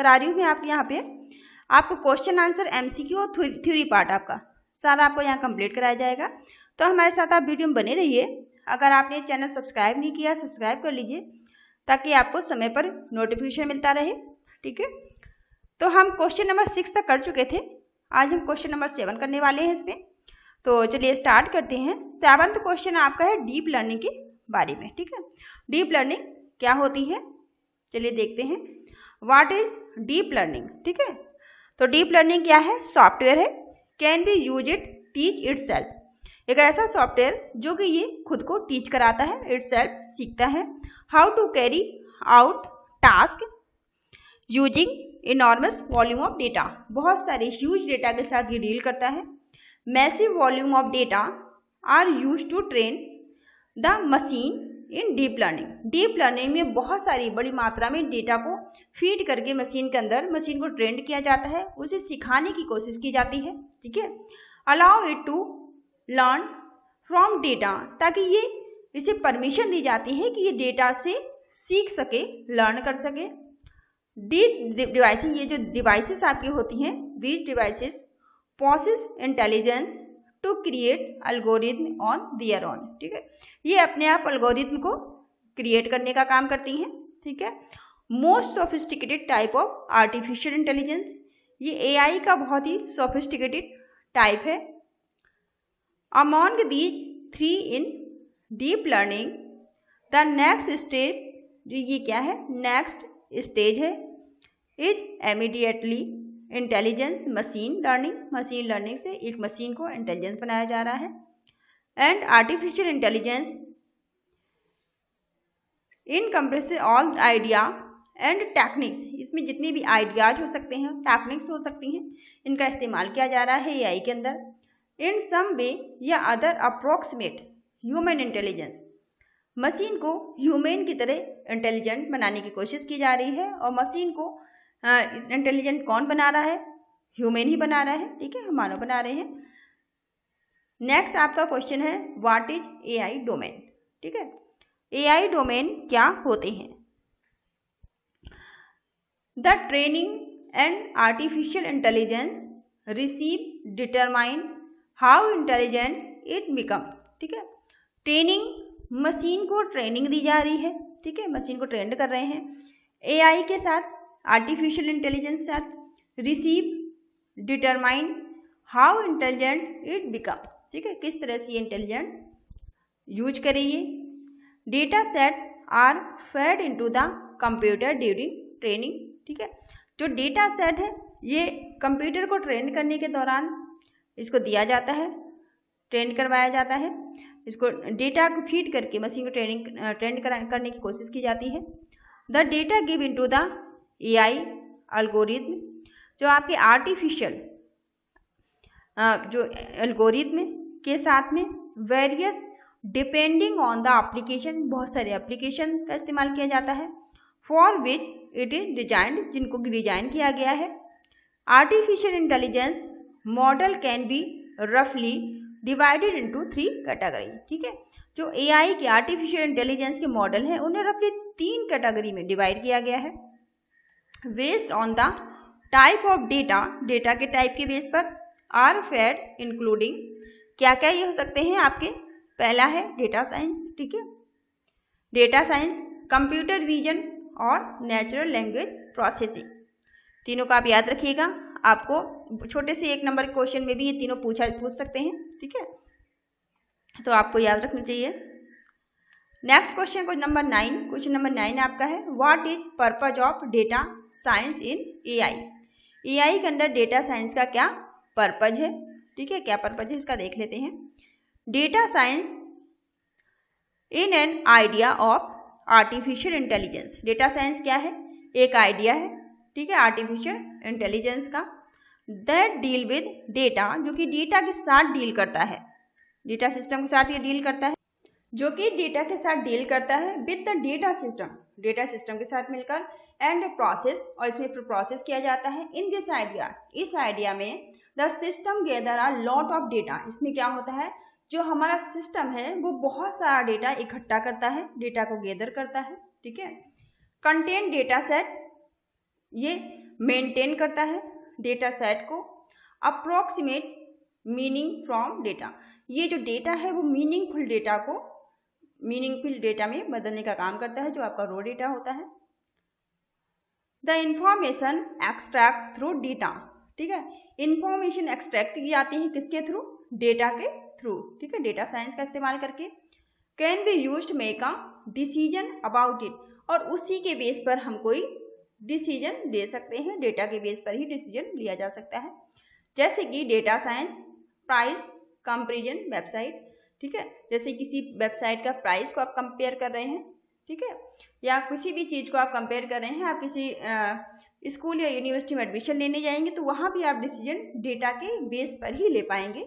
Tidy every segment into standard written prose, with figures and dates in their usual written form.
करा रही हूँ मैं आपके यहाँ पे। आपको क्वेश्चन आंसर एमसीक्यू और थ्योरी पार्ट आपका सारा आपको यहाँ कंप्लीट कराया जाएगा। तो हमारे साथ आप वीडियो में बने रहिए। अगर आपने चैनल सब्सक्राइब नहीं किया सब्सक्राइब कर लीजिए ताकि आपको समय पर नोटिफिकेशन मिलता रहे, ठीक है। तो हम क्वेश्चन नंबर 6 तक कर चुके थे, आज हम क्वेश्चन नंबर 7 करने वाले हैं इसमें। तो चलिए स्टार्ट करते हैं। 7वां क्वेश्चन आपका है डीप लर्निंग के बारे में, ठीक है। डीप लर्निंग क्या होती है चलिए देखते हैं। व्हाट इज डीप लर्निंग, ठीक है। तो डीप लर्निंग क्या है? सॉफ्टवेयर है, can be use it teach itself, एक ऐसा सॉफ्टवेयर जो कि ये खुद को टीच कराता है, इटसेल्फ सीखता है। How to carry out task using enormous volume of data, बहुत सारे ह्यूज डेटा के साथ ये डील करता है। Massive volume of data are use to train the machine in deep learning, deep learning में बहुत सारी बड़ी मात्रा में डेटा को फीड करके मशीन के अंदर मशीन को ट्रेंड किया जाता है, उसे सिखाने की कोशिश की जाती है, ठीक है। Allow it to learn from data, ताकि ये इसे परमिशन दी जाती है कि ये डेटा से सीख सके, लर्न कर सके। डिवाइसेस, ये जो डिवाइसेस आपकी होती हैं, these devices possess intelligence to create algorithm on their own, ठीक है। ये अपने आप एल्गोरिथम को क्रिएट करने का काम करती हैं, ठीक है। Most sophisticated type of artificial intelligence, ये एआई का बहुत ही सोफिस्टिकेटेड टाइप है। Among these 3 in deep learning the next stage, ये क्या है? नेक्स्ट स्टेज है is immediately intelligence machine learning, machine learning से एक मशीन को इंटेलिजेंस बनाया जा रहा है। And artificial intelligence encompass all idea and techniques, इसमें जितने भी आइडियाज हो सकते हैं, टेक्निक्स हो सकती हैं, इनका इस्तेमाल किया जा रहा है एआई के अंदर। इन सम वे या other approximate human intelligence, machine को ह्यूमन की तरह इंटेलिजेंट बनाने की कोशिश की जा रही है। और मशीन को इंटेलिजेंट कौन बना रहा है? ह्यूमन ही बना रहा है, ठीक है, हम मानव बना रहे हैं। नेक्स्ट आपका क्वेश्चन है व्हाट इज एआई डोमेन, ठीक है। एआई डोमेन क्या होते हैं? The training and artificial intelligence receive determine how intelligent it become, ठीक है। ट्रेनिंग, मशीन को ट्रेनिंग दी जा रही है, ठीक है, मशीन को ट्रेंड कर रहे हैं एआई के साथ, आर्टिफिशियल इंटेलिजेंस के साथ। Receive determine how intelligent it become, ठीक है, किस तरह से ये इंटेलिजेंट यूज करेंगे। Data set are fed into the computer during training, ठीक है। जो डेटा सेट है ये कंप्यूटर को ट्रेन करने के दौरान इसको दिया जाता है, ट्रेन करवाया जाता है, इसको डेटा को फीड करके मशीन को ट्रेंड करने की कोशिश की जाती है। The data give into the AI algorithm, जो आपके आर्टिफिशियल जो एल्गोरिथम के साथ में various depending on the application, बहुत सारे एप्लीकेशन का इस्तेमाल किया जाता है। For which it is designed, जिनको डिजाइन किया गया है। Artificial intelligence model can be रफली डिवाइडेड इनटू 3 कैटेगरी, ठीक है। जो एआई के आर्टिफिशियल इंटेलिजेंस के मॉडल हैं उन्हें रफली 3 कैटेगरी में डिवाइड किया गया है। Based on the type of data, data के टाइप के बेस पर। आर फेड इंक्लूडिंग, क्या क्या ये हो सकते हैं आपके? पहला है डेटा साइंस, ठीक है, डेटा साइंस, कंप्यूटर विजन और नेचुरल लैंग्वेज प्रोसेसिंग, तीनों का आप याद रखिएगा। आपको छोटे से 1 नंबर के क्वेश्चन में भी ये तीनों पूछ सकते हैं, ठीक है, तो आपको याद रखना चाहिए। Next question number 9, question number 9 आपका है what is purpose of data science in AI. AI के अंदर डेटा साइंस का क्या पर्पज है, ठीक है, क्या पर्पज है इसका देख लेते हैं। Data science in an idea of artificial intelligence, data science क्या है? एक आइडिया है, ठीक है, आर्टिफिशियल इंटेलिजेंस का। दैट डील विद डेटा, जो कि डेटा के साथ डील करता है, डेटा सिस्टम के साथ ये डील करता है, जो कि डेटा के साथ डील करता है with the data system, data system के साथ मिलकर। एंड प्रोसेस, और इसमें प्रोसेस किया जाता है। इन दिस आइडिया, इस आइडिया में the system gather a lot of data, इसमें क्या होता है, जो हमारा सिस्टम है वो बहुत सारा डेटा इकट्ठा करता है, डेटा को गैदर करता है, ठीक है। कंटेंट डेटा सेट, ये मेंटेन करता है डेटा सेट को। अप्रोक्सीमेट मीनिंग फ्रॉम डेटा, ये जो डेटा है वो मीनिंगफुल डेटा को मीनिंगफुल डेटा में बदलने का काम करता है, जो आपका रो डेटा होता है। The information extract through data, ठीक है, इंफॉर्मेशन एक्सट्रैक्ट की जाती है किसके थ्रू? डेटा के थ्रू, ठीक है, डेटा साइंस का इस्तेमाल करके। Can be used make a decision about it, और उसी के बेस पर हम कोई डिसीजन ले सकते हैं, डेटा के बेस पर ही डिसीजन लिया जा सकता है। जैसे कि data science, price comparison website, ठीक है, जैसे किसी वेबसाइट का प्राइस को आप कंपेयर कर रहे हैं, ठीक है, या किसी भी चीज को आप कंपेयर कर रहे हैं, आप किसी स्कूल या यूनिवर्सिटी में एडमिशन लेने जाएंगे तो वहां भी आप डिसीजन डेटा के बेस पर ही ले पाएंगे,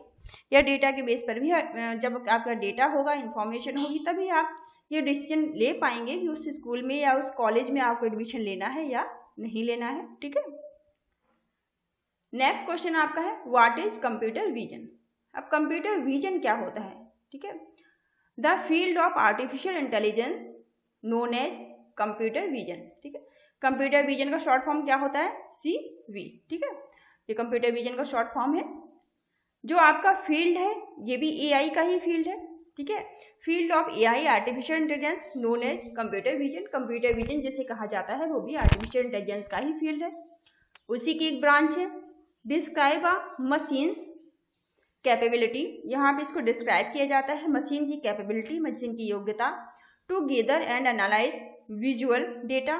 या डेटा के बेस पर भी जब आपका डेटा होगा, इंफॉर्मेशन होगी, तभी आप ये डिसीजन ले पाएंगे कि उस स्कूल में या उस कॉलेज में आपको एडमिशन लेना है या नहीं लेना है, ठीक है। नेक्स्ट क्वेश्चन आपका है व्हाट इज कंप्यूटर विजन। अब कंप्यूटर विजन क्या होता है, ठीक है, the field of artificial intelligence known as computer vision, ठीक है। कंप्यूटर विजन का शॉर्ट फॉर्म क्या होता है? CV, ठीक है, ये कंप्यूटर विजन का शॉर्ट फॉर्म है। जो आपका फील्ड है ये भी AI का ही फील्ड है, ठीक है, field of AI artificial intelligence known as computer vision. Computer vision जिसे कहा जाता है वो भी आर्टिफिशियल इंटेलिजेंस का ही फील्ड है, उसी की एक ब्रांच है। डिस्क्राइब अ मशीन्स कैपेबिलिटी, यहाँ पे इसको डिस्क्राइब किया जाता है मशीन की कैपेबिलिटी, मशीन की योग्यता, to gather and analyse visual data,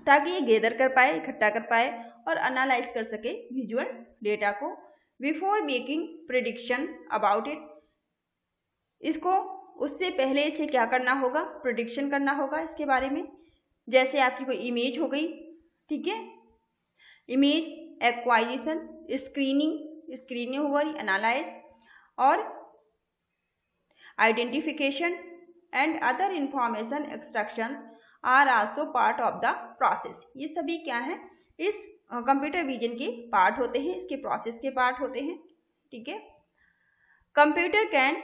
ताकि ये गेदर कर पाए, इकट्ठा कर पाए और एनालाइज कर सके विजुअल डेटा को। Before making prediction about it, इसको उससे पहले इसे क्या करना होगा? प्रेडिक्शन करना होगा इसके बारे में। जैसे आपकी कोई इमेज हो गई, ठीक है, इमेज एक्वाजिशन, स्क्रीनिंग हो गई, एनालाइज और identification and other information extractions are also part of the process. ये सभी क्या है? इस कंप्यूटर विजन के पार्ट होते हैं, इसके प्रोसेस के पार्ट होते हैं, ठीक है। Computer can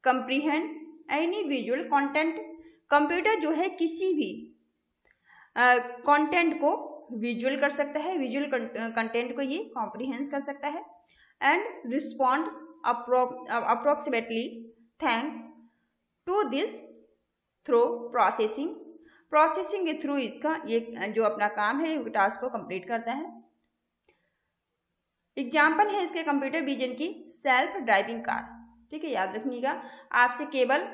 comprehend any visual content, computer जो है किसी भी कंटेंट को विजुअल कर सकता है, विजुअल कंटेंट को ये कॉम्प्रीहेंस कर सकता है। And respond approximately thank to this through processing, processing के थ्रू इसका ये जो अपना काम है टास्क को कंप्लीट करता है। एग्जाम्पल है इसके कंप्यूटर विजन की सेल्फ ड्राइविंग कार, ठीक है, याद रखिएगा आपसे केवल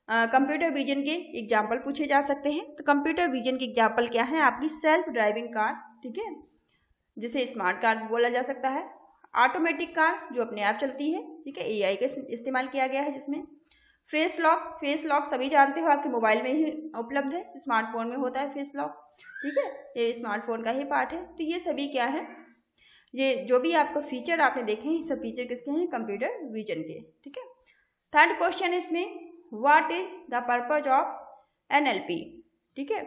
कंप्यूटर विजन के एग्जाम्पल पूछे जा सकते हैं। तो कंप्यूटर विजन की एग्जाम्पल क्या है? आपकी सेल्फ ड्राइविंग कार, ठीक है, जिसे स्मार्ट कार बोला जा सकता है। ऑटोमेटिक कार जो अपने आप चलती है, ठीक है, AI का इस्तेमाल किया गया है जिसमें। फेस लॉक सभी जानते हो आपके मोबाइल में ही उपलब्ध है, स्मार्टफोन में होता है फेस लॉक, ठीक है, ये स्मार्टफोन का ही पार्ट है। तो ये सभी क्या है? ये जो भी आपको फीचर आपने देखे हैं, सब फीचर किसके हैं? कंप्यूटर विजन के, ठीक है। थर्ड क्वेश्चन इसमें what is the purpose of NLP, ठीक है,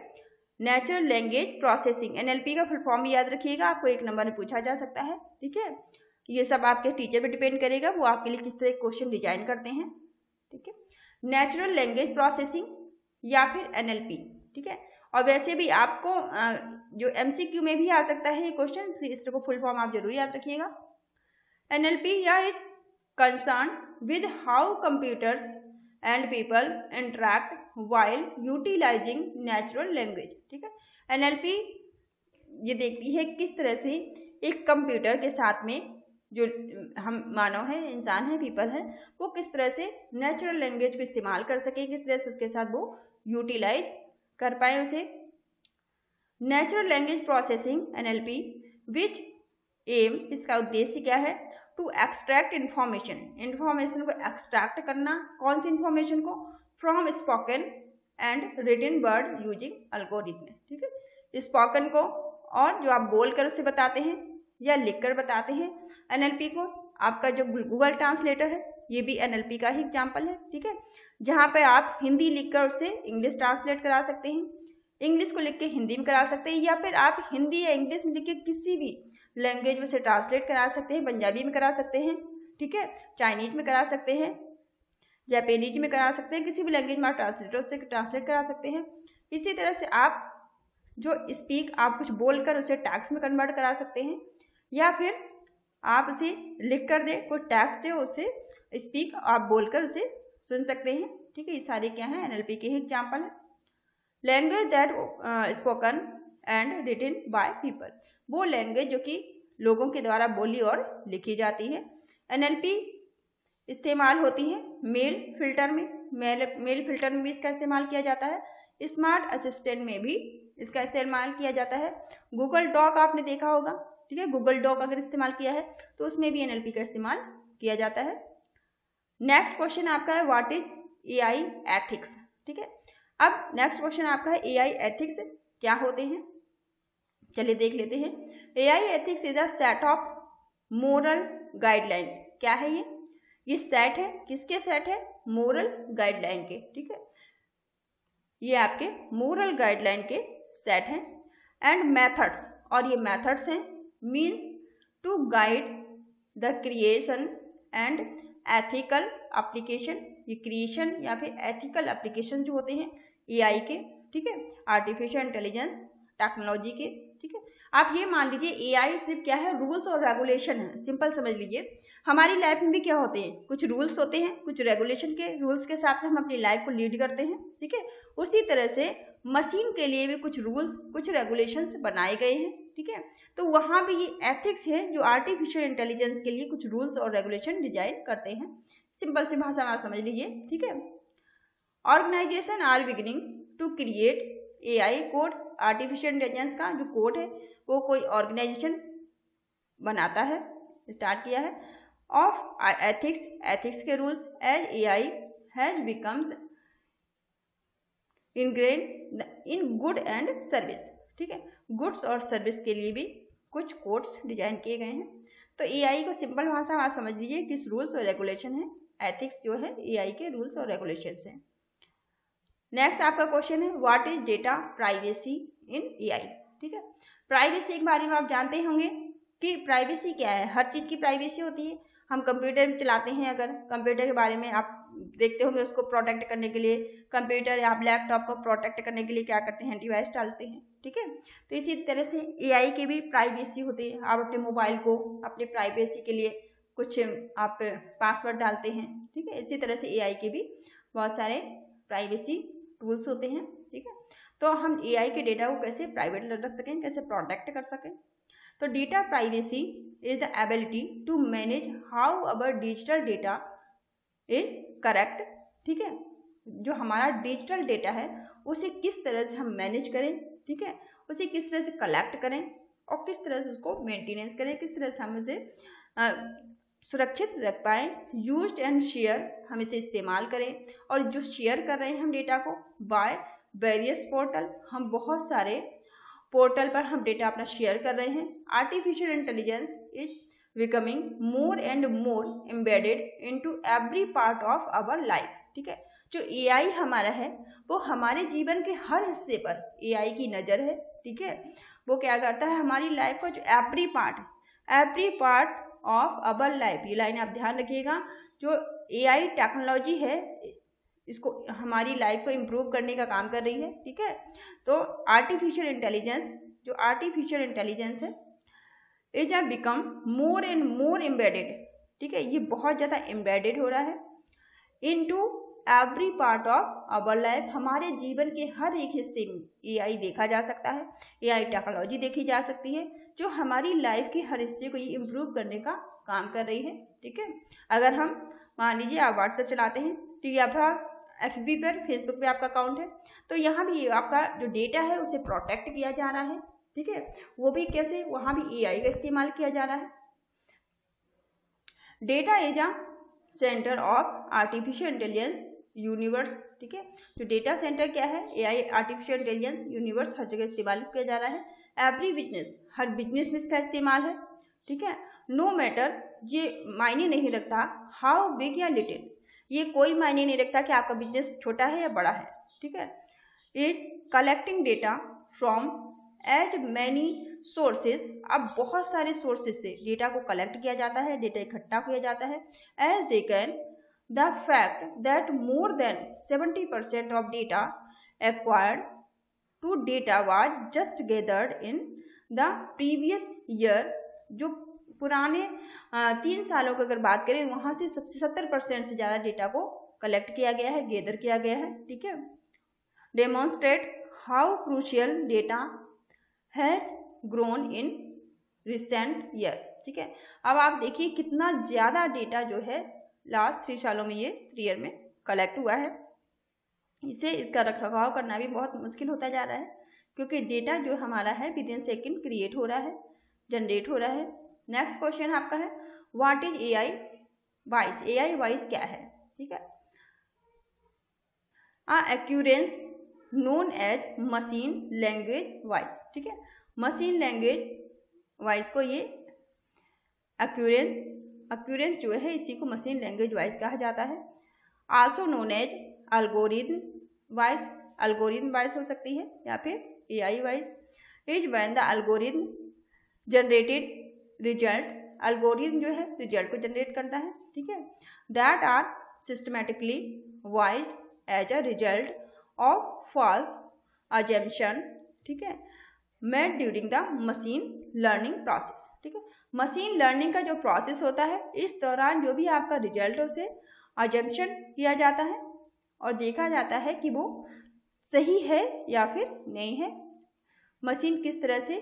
नेचुरल लैंग्वेज प्रोसेसिंग। NLP का फुल फॉर्म याद रखिएगा, आपको एक नंबर में पूछा जा सकता है, ठीक है। ये सब आपके टीचर पे डिपेंड करेगा, वो आपके लिए किस तरह क्वेश्चन डिजाइन करते हैं, ठीक है, नेचुरल लैंग्वेज प्रोसेसिंग या फिर NLP, ठीक है। और वैसे भी आपको जो MCQ में भी आ सकता है ये क्वेश्चन, फिर इस तरह को फुल फॉर्म आप जरूर याद रखिएगा। NLP या is concern with how computers and people interact while utilising natural language, ठीक है। NLP ये देखती है किस तरह से एक कंप्यूटर के साथ में जो हम मानव है, इंसान है, पीपल है, वो किस तरह से नेचुरल लैंग्वेज को इस्तेमाल कर सके, किस तरह से उसके साथ वो यूटिलाइज कर पाए उसे। Natural language processing NLP which aim, इसका उद्देश्य क्या है? टू एक्सट्रैक्ट इंफॉर्मेशन को एक्सट्रैक्ट करना। कौन सी इंफॉर्मेशन को? From spoken and written word using algorithm, ठीक है, स्पोकन को और जो आप बोलकर उसे बताते हैं या लिखकर बताते हैं NLP को। आपका जो गूगल ट्रांसलेटर है ये भी NLP का ही एग्जाम्पल है, ठीक है, जहाँ पे आप हिंदी लिखकर उससे इंग्लिश ट्रांसलेट करा सकते हैं, इंग्लिश को लिख के हिंदी में करा सकते हैं, या फिर आप हिंदी या इंग्लिश में लिख के किसी भी लैंग्वेज में से ट्रांसलेट करा सकते हैं, पंजाबी में करा सकते हैं, ठीक है, चाइनीज में करा सकते हैं, जापानीज में करा सकते हैं, किसी भी लैंग्वेज में आप ट्रांसलेटर उससे ट्रांसलेट करा सकते हैं। इसी तरह से आप जो स्पीक आप कुछ बोलकर उसे टैक्स में कन्वर्ट करा सकते हैं, या फिर आप उसे लिख कर दे, कोई टैक्स दे, उसे स्पीक आप बोलकर उसे सुन सकते हैं। ठीक है, ये सारे क्या है, NLP के ही एग्जाम्पल है। Language that spoken and written by people, वो लैंग्वेज जो कि लोगों के द्वारा बोली और लिखी जाती है। NLP इस्तेमाल होती है मेल फिल्टर में, मेल फिल्टर में भी इसका इस्तेमाल किया जाता है। स्मार्ट असिस्टेंट में भी इसका इस्तेमाल किया जाता है। गूगल डॉक आपने देखा होगा, ठीक है, गूगल डॉक अगर इस्तेमाल किया है तो उसमें भी NLP का इस्तेमाल किया जाता है। नेक्स्ट क्वेश्चन आपका है व्हाट इज AI एथिक्स। ठीक है, अब नेक्स्ट क्वेश्चन आपका है AI एथिक्स क्या होते हैं, चलिए देख लेते हैं। AI ethics is a set of moral guideline. क्या है ये सेट है, किसके सेट है, मोरल गाइडलाइन के। ठीक है, ये आपके मोरल गाइडलाइन के सेट हैं। एंड मेथड्स, और ये मेथड्स हैं means to guide the creation and ethical application. ये क्रिएशन या फिर एथिकल एप्लीकेशन जो होते हैं AI के, ठीक है, आर्टिफिशियल इंटेलिजेंस टेक्नोलॉजी के। ठीक है, आप ये मान लीजिए AI सिर्फ क्या है, रूल्स और रेगुलेशन है। सिंपल समझ लीजिए, हमारी लाइफ में भी क्या होते हैं, कुछ रूल्स होते हैं, कुछ रेगुलेशन के रूल्स के हिसाब से हम अपनी लाइफ को लीड करते हैं। ठीक है, उसी तरह से मशीन के लिए भी कुछ रूल्स, कुछ रेगुलेशंस बनाए गए हैं। ठीक है, तो वहां भी ये एथिक्स है जो आर्टिफिशियल इंटेलिजेंस के लिए कुछ रूल्स और रेगुलेशन डिजाइन करते हैं। सिंपल सी भाषा में आप समझ लीजिए। ठीक है, organisation are beginning to create AI code. Artificial intelligence का जो कोड है वो कोई ऑर्गेनाइजेशन बनाता है, स्टार्ट किया है। ऑफ एथिक्स, एथिक्स के rules as AI has becomes ingrained in good and service. ठीक है, गुड्स और सर्विस के लिए भी कुछ कोड्स डिजाइन किए गए हैं। तो AI को सिंपल भाषा में आप समझ लीजिए किस रूल्स और रेगुलेशन है, एथिक्स जो है AI के रूल्स और रेगुलेशंस हैं। नेक्स्ट आपका क्वेश्चन है what is data privacy in AI। ठीक है, प्राइवेसी के बारे में आप जानते होंगे कि प्राइवेसी क्या है, हर चीज की प्राइवेसी होती है। हम कंप्यूटर चलाते हैं, अगर कंप्यूटर के बारे में आप देखते होंगे, उसको प्रोटेक्ट करने के लिए कंप्यूटर या लैपटॉप को प्रोटेक्ट करने के लिए क्या करते हैं, डिवाइस डालते हैं। ठीक है, तो इसी तरह से AI की भी प्राइवेसी होती है। आप अपने मोबाइल को अपनी प्राइवेसी के लिए कुछ आप पासवर्ड डालते हैं। ठीक है, इसी तरह से AI के भी बहुत सारे प्राइवेसी टूल्स होते हैं। ठीक है, तो हम AI के डेटा को कैसे प्राइवेट रख सकें, कैसे प्रोटेक्ट कर सकें। तो data privacy is the ability to manage how our digital data is correct. ठीक है, जो हमारा डिजिटल डेटा है उसे किस तरह से हम मैनेज करें, ठीक है, उसे किस तरह से कलेक्ट करें और किस तरह से उसको मेंटेनेंस करें, किस तरह से हम उसे सुरक्षित रख पाएँ। यूज्ड एंड शेयर, हम इसे इस्तेमाल करें, और जो शेयर कर रहे हैं हम डेटा को बाय वेरियस पोर्टल, हम बहुत सारे पोर्टल पर हम डेटा अपना शेयर कर रहे हैं। Artificial intelligence is becoming more and more embedded into every part of our life. ठीक है, जो AI हमारा है वो हमारे जीवन के हर हिस्से पर AI की नज़र है। ठीक है, वो क्या करता है, हमारी लाइफ का जो every part of our life, ये लाइन आप ध्यान रखिएगा। जो AI टेक्नोलॉजी है इसको हमारी लाइफ को इम्प्रूव करने का काम कर रही है। ठीक है, तो आर्टिफिशियल इंटेलिजेंस, जो आर्टिफिशियल इंटेलिजेंस है is become more and more embedded. ठीक है, ये बहुत ज़्यादा एम्बेडेड हो रहा है into every part of our life. हमारे जीवन के हर एक हिस्से में AI देखा जा सकता है, AI टेक्नोलॉजी देखी जा सकती है जो हमारी लाइफ के हर हिस्से को ये इम्प्रूव करने का काम कर रही है। ठीक है, अगर हम मान लीजिए आप व्हाट्सएप चलाते हैं, ठीक है, आप FB पर, फेसबुक पे आपका अकाउंट है, तो यहाँ भी आपका जो डेटा है उसे प्रोटेक्ट किया जा रहा है। ठीक है, वो भी कैसे, वहाँ भी AI का इस्तेमाल किया जा रहा है। Data is a centre of artificial intelligence universe. ठीक है, जो डेटा सेंटर क्या है, AI आर्टिफिशियल इंटेलिजेंस यूनिवर्स हर जगह इस्तेमाल किया जा रहा है। एवरी बिजनेस, हर बिजनेस में इसका इस्तेमाल है। ठीक है, नो मैटर, ये मायने नहीं रखता हाउ बिग या लिटिल, ये कोई मायने नहीं रखता कि आपका बिजनेस छोटा है या बड़ा है। ठीक है, it collecting data from eight many sources, अब बहुत सारे सोर्सेज से डेटा को कलेक्ट किया जाता है, डेटा इकट्ठा किया जाता है। As they can the fact that more than 70% of data acquired to data was just gathered in the previous year, जो पुराने 3 सालों की अगर बात करें वहां से 70% से ज्यादा डेटा को कलेक्ट किया गया है, गैदर किया गया है। ठीक है, demonstrate how crucial data has grown in recent year. ठीक है, अब आप देखिए कितना ज्यादा डेटा जो है लास्ट 3 सालों में, ये 3 ईयर में कलेक्ट हुआ है। इसे इसका रखरखाव करना भी बहुत मुश्किल होता जा रहा है, क्योंकि डेटा जो हमारा है विद इन सेकेंड क्रिएट हो रहा है, जनरेट हो रहा है। नेक्स्ट क्वेश्चन आपका है what is AI voice. AI voice क्या है? ठीक है, occurrence known as machine language voice. ठीक है, मशीन लैंग्वेज वॉइस को ये एक्यूरेंस जो है इसी को मशीन लैंग्वेज वॉइस कहा जाता है। Also known as algorithm voice, algorithm voice हो सकती है या फिर AI voice. Is when the algorithm generated result, algorithm जो है रिजल्ट को जनरेट करता है। ठीक है, that are systematically wise as a result of false assumption. ठीक है, made during the machine learning process. ठीक है, मशीन लर्निंग का जो प्रोसेस होता है इस दौरान जो भी आपका रिजल्ट है उसे अजम्पशन किया जाता है और देखा जाता है कि वो सही है या फिर नहीं है। मशीन किस तरह से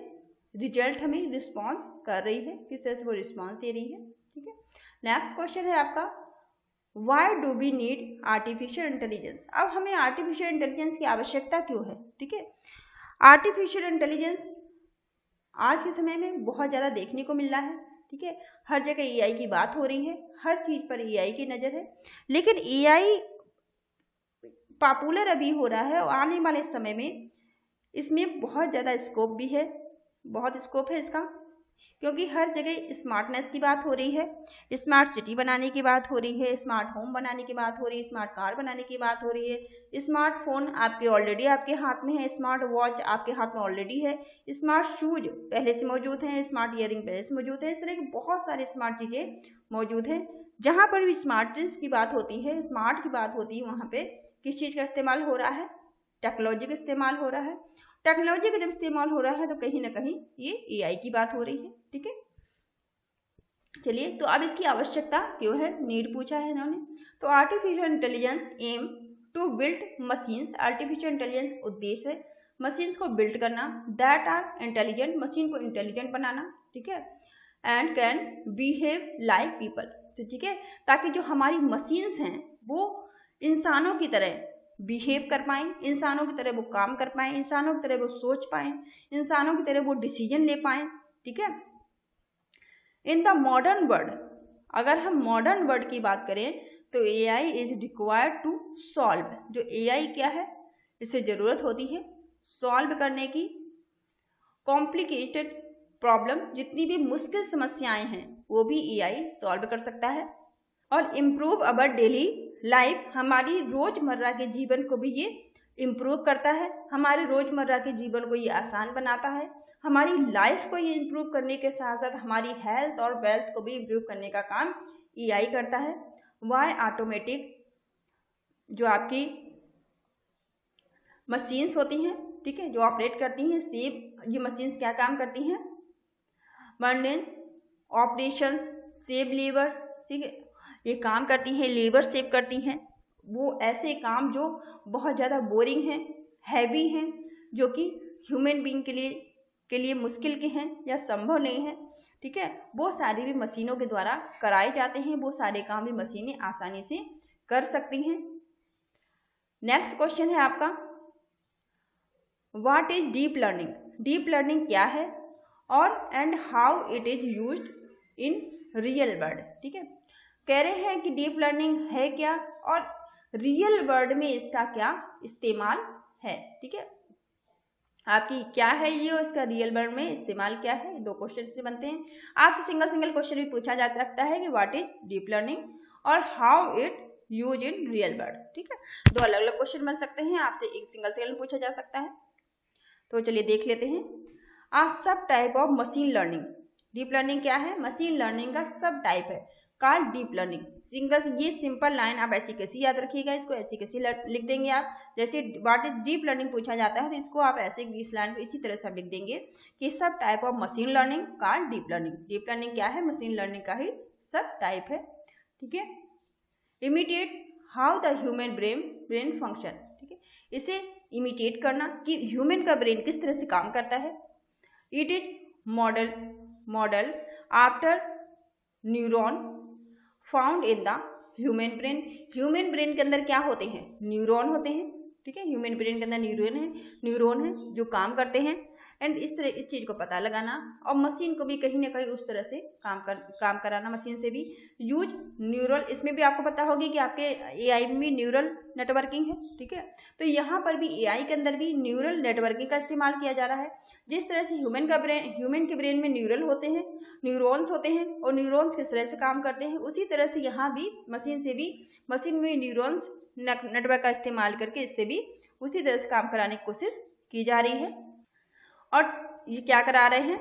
रिजल्ट हमें रिस्पॉन्स कर रही है, किस तरह से वो रिस्पॉन्स दे रही है। ठीक है, नेक्स्ट क्वेश्चन है आपका why do we need artificial intelligence. अब हमें आर्टिफिशियल इंटेलिजेंस की आवश्यकता क्यों है? ठीक है, आर्टिफिशियल इंटेलिजेंस आज के समय में बहुत ज़्यादा देखने को मिल रहा है। ठीक है, हर जगह एआई की बात हो रही है, हर चीज़ पर एआई की नज़र है, लेकिन एआई पॉपुलर अभी हो रहा है और आने वाले समय में इसमें बहुत ज़्यादा स्कोप भी है, बहुत स्कोप है इसका, क्योंकि हर जगह स्मार्टनेस की बात हो रही है, स्मार्ट सिटी बनाने की बात हो रही है, स्मार्ट होम बनाने की बात हो रही है, स्मार्ट कार बनाने की बात हो रही है, स्मार्टफोन आपके ऑलरेडी आपके हाथ में है, स्मार्ट वॉच आपके हाथ में ऑलरेडी है, स्मार्ट शूज पहले से मौजूद हैं, स्मार्ट इयरिंग पहले से मौजूद है। इस तरह की बहुत सारी स्मार्ट चीज़ें मौजूद हैं। जहाँ पर भी स्मार्टनेस की बात होती है, स्मार्ट की बात होती है, वहाँ पे किस चीज़ का इस्तेमाल हो रहा है? टेक्नोलॉजी का इस्तेमाल हो रहा है। टेक्नोलॉजी का जब इस्तेमाल हो रहा है तो कहीं ना कहीं ये एआई की बात हो रही है। ठीक है, चलिए तो अब इसकी आवश्यकता क्यों है, नीड पूछा है इन्होंने। तो artificial intelligence aim to build machines, artificial intelligence उद्देश्य है मशीन्स को बिल्ड करना, दैट आर इंटेलिजेंट, मशीन को इंटेलिजेंट बनाना। ठीक है, and can behave like people. तो ठीक है, ताकि जो हमारी मशीन्स हैं वो इंसानों की तरह बिहेव कर पाएं, इंसानों की तरह वो काम कर पाएं, इंसानों की तरह वो सोच पाएं, इंसानों की तरह वो डिसीजन ले पाएं। ठीक है, इन द मॉडर्न वर्ल्ड, अगर हम मॉडर्न वर्ल्ड की बात करें तो AI is required to solve. जो एआई क्या है, इसे जरूरत होती है सॉल्व करने की कॉम्प्लिकेटेड प्रॉब्लम, जितनी भी मुश्किल समस्याएं हैं वो भी एआई सॉल्व कर सकता है। और इम्प्रूव अवर डेली लाइफ, हमारी रोजमर्रा के जीवन को भी ये इम्प्रूव करता है, हमारे रोजमर्रा के जीवन को ये आसान बनाता है, हमारी लाइफ को ये इम्प्रूव करने के साथ साथ हमारी हेल्थ और वेल्थ को भी इम्प्रूव करने का काम एआई करता है। वाई ऑटोमेटिक, जो आपकी मशीन्स होती हैं, ठीक है, जो ऑपरेट करती हैं, सेव, ये मशीन्स क्या काम करती हैं? Maintenance operations, save labours. ठीक है, ये काम करती हैं, लेबर सेव करती हैं, वो ऐसे काम जो बहुत ज़्यादा बोरिंग हैं, हैवी हैं, जो कि ह्यूमन बीइंग के लिए मुश्किल के हैं या संभव नहीं है। ठीक है, वो सारी भी मशीनों के द्वारा कराए जाते हैं, वो सारे काम भी मशीनें आसानी से कर सकती हैं। नेक्स्ट क्वेश्चन है आपका what is deep learning. Deep learning क्या है और and how it is used in real world. ठीक है, कह रहे हैं कि डीप लर्निंग है क्या और रियल वर्ल्ड में इसका क्या इस्तेमाल है। ठीक है, आपकी क्या है ये और इसका रियल वर्ल्ड में इस्तेमाल क्या है, 2 क्वेश्चन से बनते हैं। आपसे सिंगल क्वेश्चन भी पूछा जा सकता है कि व्हाट इज डीप लर्निंग और how it use in real world. ठीक है, 2 अलग अलग क्वेश्चन बन सकते हैं, आपसे एक सिंगल पूछा जा सकता है। तो चलिए देख लेते हैं। सब type of machine learning. Deep learning क्या है? मशीन लर्निंग का सब टाइप है। Called deep learning. सिंगल ये सिंपल लाइन आप ऐसी कैसी याद रखिएगा, इसको ऐसी कैसी लिख देंगे आप। जैसे व्हाट इज डीप लर्निंग पूछा जाता है तो इसको आप ऐसे इस लाइन को इसी तरह से लिख देंगे कि सब type of machine learning called deep learning. Deep learning क्या है, मशीन लर्निंग का ही सब टाइप है, ठीक है। Imitate how the human brain function, ठीक है, इसे इमिटेट करना कि ह्यूमन का ब्रेन किस तरह से काम करता है। It is model after neuron found in the human brain. Human brain के अंदर क्या होते हैं, न्यूरॉन होते हैं, ठीक है। ह्यूमन ब्रेन के अंदर न्यूरॉन है जो काम करते हैं। एंड इस तरह इस चीज को पता लगाना और मशीन को भी कहीं ना कहीं उस तरह से काम कराना मशीन से भी। यूज न्यूरल, इसमें भी आपको पता होगी कि आपके एआई में भी न्यूरल नेटवर्किंग है, ठीक है। तो यहाँ पर भी एआई के अंदर भी न्यूरल नेटवर्किंग का इस्तेमाल किया जा रहा है। जिस तरह से ह्यूमन के ब्रेन में न्यूरल होते हैं, न्यूरॉन्स होते हैं और न्यूरॉन्स किस तरह से काम करते हैं, उसी तरह से यहाँ भी मशीन में न्यूरॉन्स नेटवर्क का इस्तेमाल करके इससे भी उसी तरह से काम कराने की कोशिश की जा रही है। और ये क्या करा रहे हैं,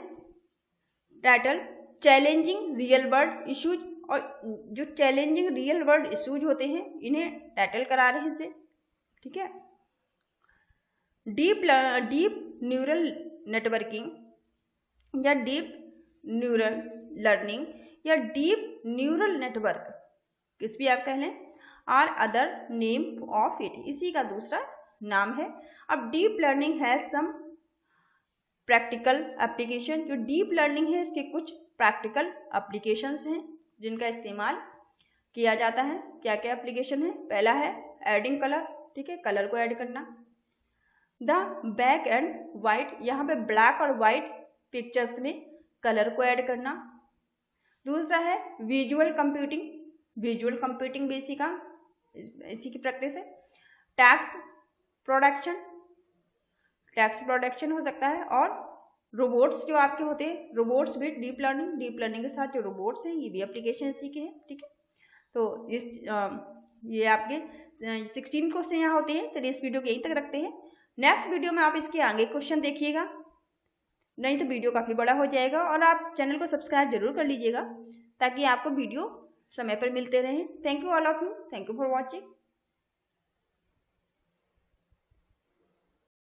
title challenging real world issues, और जो चैलेंजिंग रियल वर्ल्ड इश्यूज होते हैं इन्हें टाइटल करा रहे हैं इसे, ठीक है। डीप न्यूरल नेटवर्किंग या डीप न्यूरल लर्निंग या डीप न्यूरल नेटवर्क, किस भी आप कह लें, are other name of it, इसी का दूसरा नाम है। अब डीप लर्निंग है सम प्रैक्टिकल एप्लीकेशन। जो डीप लर्निंग है इसके कुछ प्रैक्टिकल एप्लीकेशंस हैं जिनका इस्तेमाल किया जाता है। क्या क्या एप्लीकेशन है, पहला है एडिंग कलर, ठीक है, कलर को ऐड करना। द ब्लैक एंड वाइट, यहाँ पे ब्लैक और वाइट पिक्चर्स में कलर को ऐड करना। दूसरा है विजुअल कंप्यूटिंग भी इसी की प्रैक्टिस है। टैक्स प्रोडक्शन हो सकता है। और रोबोट्स जो आपके होते हैं, रोबोट्स भी डीप लर्निंग के साथ जो रोबोट्स हैं ये भी एप्लीकेशन इसी के हैं, ठीक है। तो ये आपके 16 क्वेश्चन यहाँ होते हैं। चलिए इस वीडियो को यहीं तक रखते हैं। नेक्स्ट वीडियो में आप इसके आगे क्वेश्चन देखिएगा, नहीं तो वीडियो काफ़ी बड़ा हो जाएगा। और आप चैनल को सब्सक्राइब जरूर कर लीजिएगा ताकि आपको वीडियो समय पर मिलते रहें। Thank you all of you, thank you for watching.